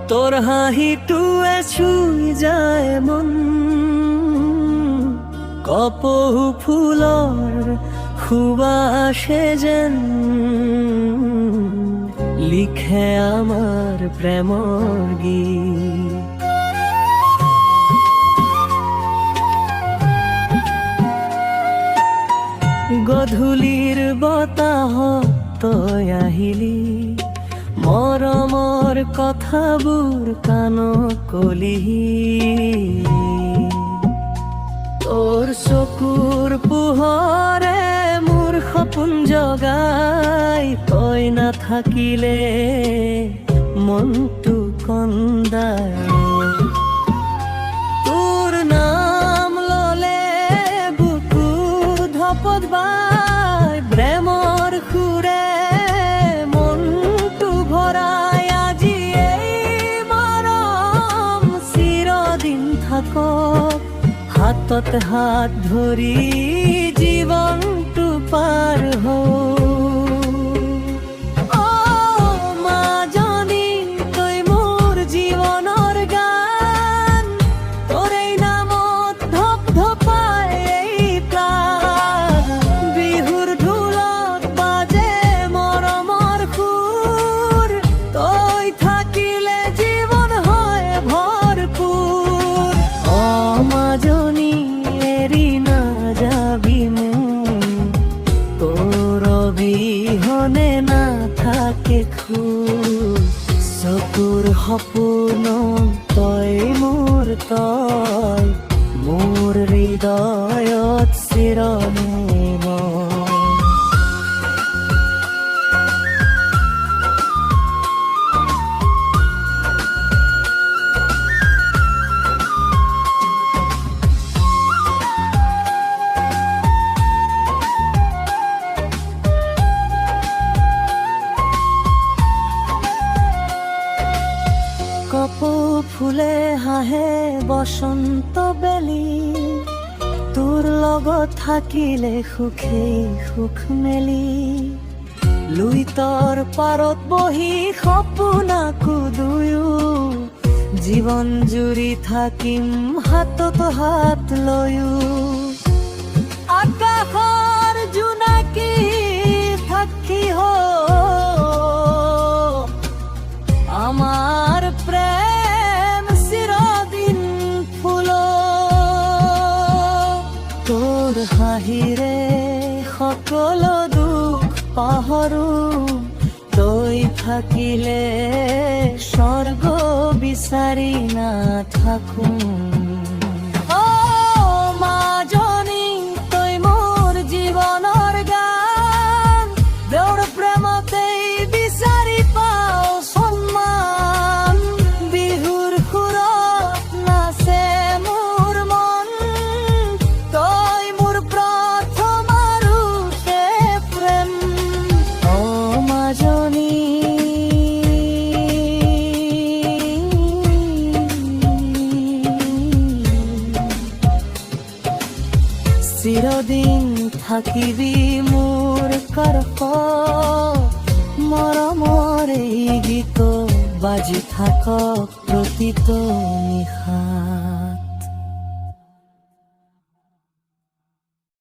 তোৰ হাঁহিটোৱে চুই যায় মন, কপৌ ফুলৰ সুবাসে যেন লিখে আমাৰ প্ৰেমৰ গীত। গধূলিৰ বতাহত তই আহিলি, মৰমৰ কথাবোৰ কাণত কলিহি। তোৰ চকুৰ পোহৰে মোৰ সপোন জগাই, তই নাথাকিলে মনটো কন্দাই। তোৰ নাম ললে বুকু ধপত বাই, প্ৰেমৰ সুৰে মনটো ভৰাই। আজি এই মৰম চিৰদিন থাকক, হাতত হাত ধৰি জীৱনটো পাৰ হওঁ। মাজনী তই মোৰ জীৱনৰ গান, তোৰ এই নামত ধপ ধপাই এই প্ৰাণ। বিহুৰ ঢোলত বাজে মৰমৰ সুৰ, তই থাকিলে জীৱন হয় ভৰপূৰ। মাজনী এৰি নাযাবি মোক, তোৰ অবিহনে নাথাকে খুব। চকুৰ সপোন তই মোৰ, তই মোৰ হৃদয়ত চিৰনিৰ্মল। কপৌ ফুলে হাঁহে বসন্ত বেলি, তোৰ লগত থাকিলে সুখেই সুখ মেলি। লুইতৰ পাৰত বহি সপোন আকো দুয়ো, জীৱন জুৰি থাকিম হাতত হাত লৈও। আকাশৰ জোনাকী সাক্ষী আমাৰ প্ৰেম চিৰদিন ফুল। তোৰ হাঁহিৰে সকলো দুখ পাহৰো, তই থাকিলে স্বৰ্গ বিচাৰি নাথাকো। মাজনী তই মোৰ জীৱনৰ গান, দেউৰ প্ৰেমতেই বিচাৰি পাওঁ সন্মান। বিহুৰ সুৰত নাচে মোৰ মন, তই মোৰ প্ৰথম আৰু শেষ প্ৰেম। মাজনী চিৰদিন থাকিবি মোৰ কাষত, মৰমৰ এই গীত বাজি থাকক প্ৰতিটো নিশা।